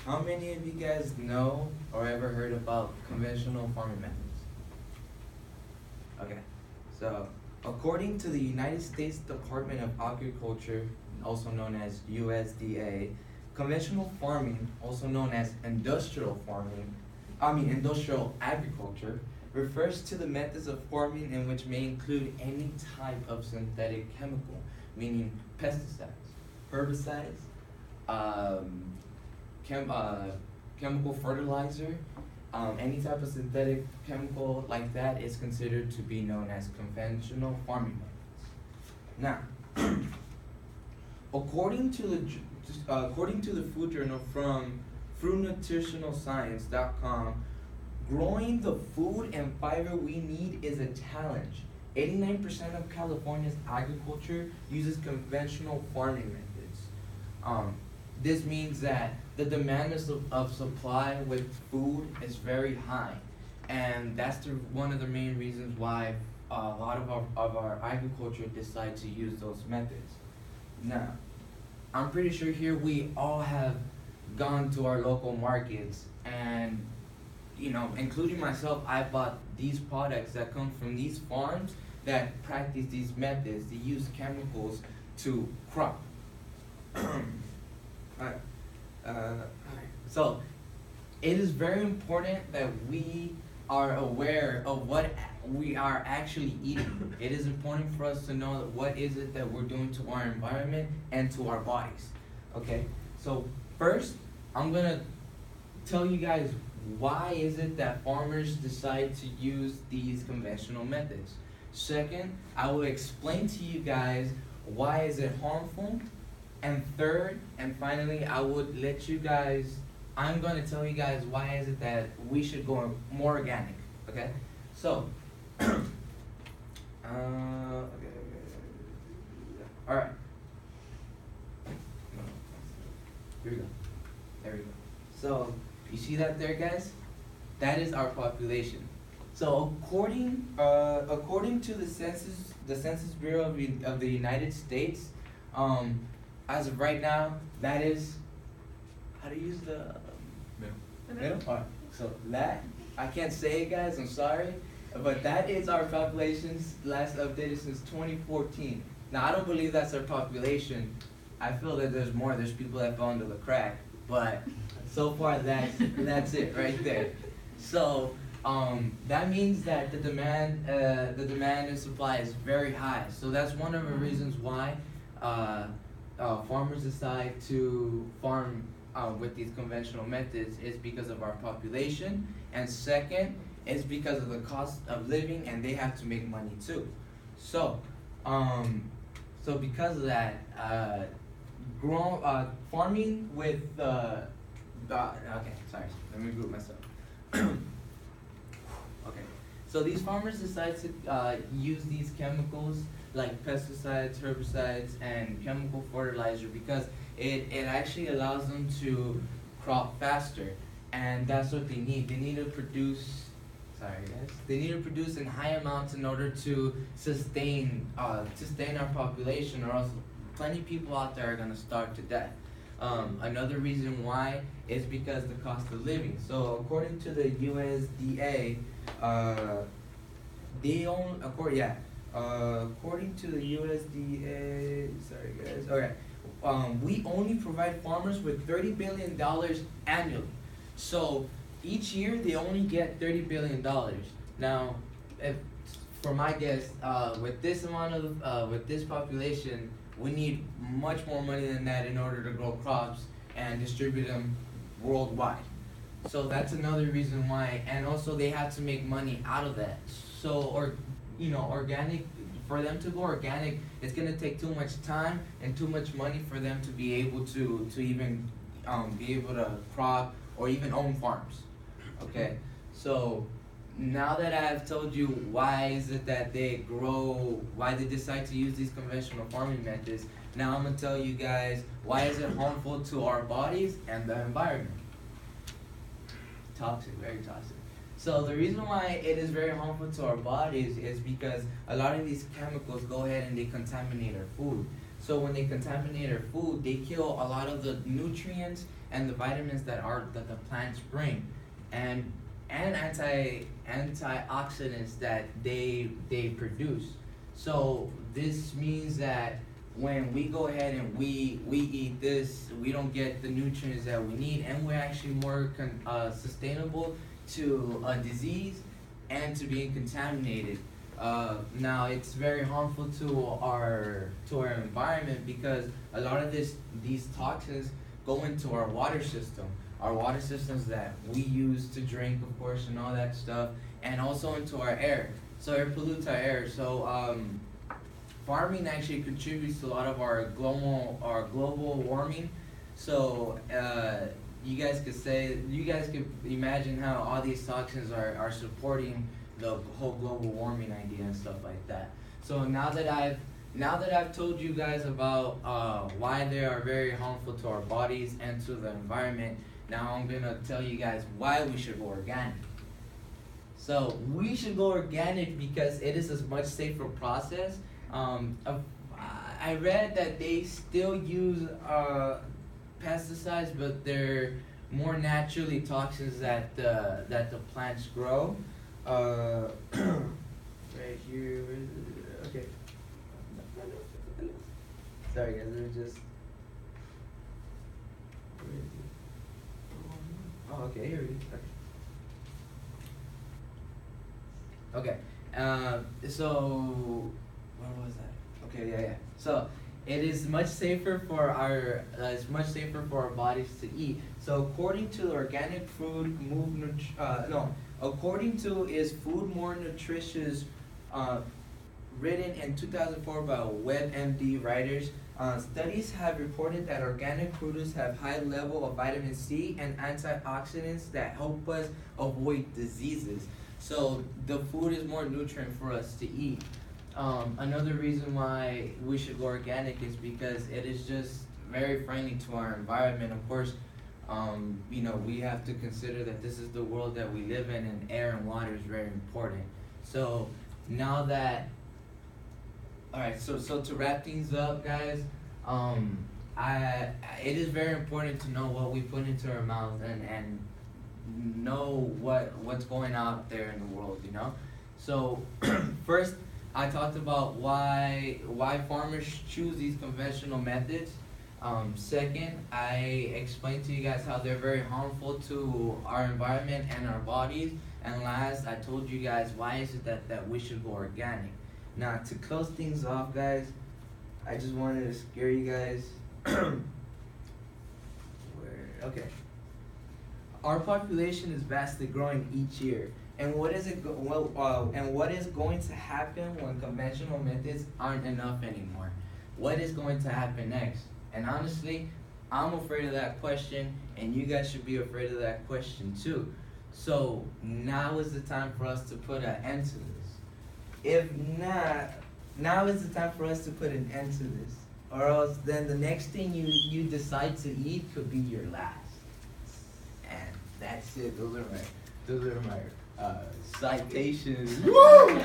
How many of you guys know or ever heard about conventional farming methods? Okay, so according to the United States Department of Agriculture, also known as USDA, conventional farming, also known as industrial agriculture, refers to the methods of farming in which may include any type of synthetic chemical, meaning pesticides, herbicides, um, chemical fertilizer, any type of synthetic chemical like that is considered to be known as conventional farming methods. Now, according to the food journal from FruitNutritionalScience.com, growing the food and fiber we need is a challenge. 89% of California's agriculture uses conventional farming methods. This means that the demand of supply with food is very high, and that's one of the main reasons why a lot of our agriculture decide to use those methods. Now, I'm pretty sure here we all have gone to our local markets, and including myself, I bought these products that come from these farms that practice these methods. They use chemicals to crop. Alright. So it is very important that we are aware of what we are actually eating. It is important for us to know what is it that we're doing to our environment and to our bodies. Okay, so first I'm gonna tell you guys why is it that farmers decide to use these conventional methods. Second, I will explain to you guys why is it harmful. And third, and finally, I'm going to tell you guys why is it that we should go more organic, okay? So, okay. All right. Here we go. There we go. So, you see that there, guys? That is our population. So, according to the Census Bureau of the United States, as of right now, that is, how to use the middle? Alright, so that, I can't say it, guys, I'm sorry, but that is our population's last updated since 2014. Now, I don't believe that's our population. I feel that there's people that fell under the crack, but so far that's it right there. So, that means that the demand and supply is very high. So that's one of the reasons why farmers decide to farm with these conventional methods is because of our population, and second is because of the cost of living, and they have to make money too. So, because of that, farming with okay, sorry, let me group myself. Okay, so these farmers decide to use these chemicals like pesticides, herbicides, and chemical fertilizer because it actually allows them to crop faster, and that's what they need. They need to produce. Sorry, guys. They need to produce in high amounts in order to sustain our population, or else plenty of people out there are gonna starve to death. Another reason why is because the cost of living. So according to the USDA, according to the USDA, sorry guys, okay, we only provide farmers with $30 billion annually. So each year they only get $30 billion. Now, for my guess, with this amount of, with this population, we need much more money than that in order to grow crops and distribute them worldwide. So that's another reason why, and also they have to make money out of that. So, organic, for them to go organic, it's gonna take too much time and too much money for them to be able to even be able to crop or even own farms. Okay, so now that I've told you why is it that why they decide to use these conventional farming methods, now I'm gonna tell you guys why is it harmful to our bodies and the environment. Toxic, very toxic. So the reason why it is very harmful to our bodies is because a lot of these chemicals go ahead and they contaminate our food. So when they contaminate our food, they kill a lot of the nutrients and the vitamins that the plants bring, and antioxidants that they produce. So this means that when we go ahead and we eat this, we don't get the nutrients that we need, and we're actually more sustainable to a disease and to being contaminated. Now it's very harmful to our environment because a lot of these toxins go into our water system. Our water systems that we use to drink, of course, and all that stuff, and also into our air. So it pollutes our air. So farming actually contributes to a lot of our global warming. So you guys could imagine how all these toxins are supporting the whole global warming idea and stuff like that. So now that I've told you guys about why they are very harmful to our bodies and to the environment, now I'm gonna tell you guys why we should go organic. So we should go organic because it is a much safer process. I read that they still use pesticides, but they're more naturally toxins that the plants grow. Right here, where is it? Okay. Sorry guys, let me just. Where is it? Oh, okay, here we go. Okay. So where was that? Okay, yeah. So it is much safer for our bodies to eat. So according to Organic Food according to Is Food More Nutritious, written in 2004 by WebMD writers, studies have reported that organic produce have high level of vitamin C and antioxidants that help us avoid diseases. So the food is more nutrient for us to eat. Another reason why we should go organic is because it is just very friendly to our environment. Of course, we have to consider that this is the world that we live in, and air and water is very important. So now that, alright, so to wrap things up, guys, it is very important to know what we put into our mouth and know what's going out there in the world, So first, I talked about why farmers choose these conventional methods. Second, I explained to you guys how they're very harmful to our environment and our bodies. And last, I told you guys why is it that we should go organic. Now, to close things off, guys, I just wanted to scare you guys. Okay. Our population is vastly growing each year. And what is going to happen when conventional methods aren't enough anymore? What is going to happen next? And honestly, I'm afraid of that question, and you guys should be afraid of that question too. So now is the time for us to put an end to this. If not, now is the time for us to put an end to this. Or else then the next thing you decide to eat could be your last. And that's it. Those are my citations. Woo!